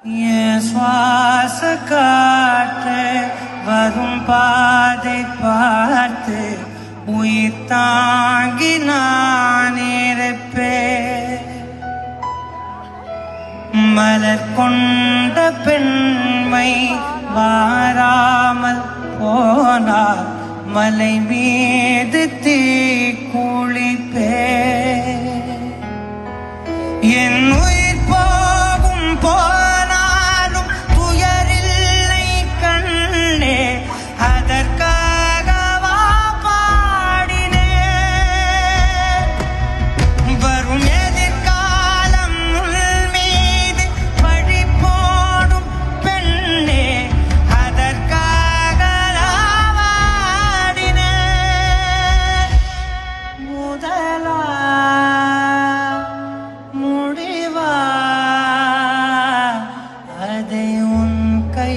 என் சுவாச காற்று வரும் பாதை பார்த்து உயிர் தாங்கி நான் இருப்பேன். மலர் கொண்ட பெண்மை வாராமல் போனார் மலை மீது தீ குளிப்பே. என் உயிர் போகும் போனாலும் துயரில்லை கண்ணே, அதற்காகவா பாடினே. வரும் எதிர்காலம் உள் மீது பழி போடும் பெண்ணே, அதற்காக வாடினே. முதலா முடிவா அதை உன் கை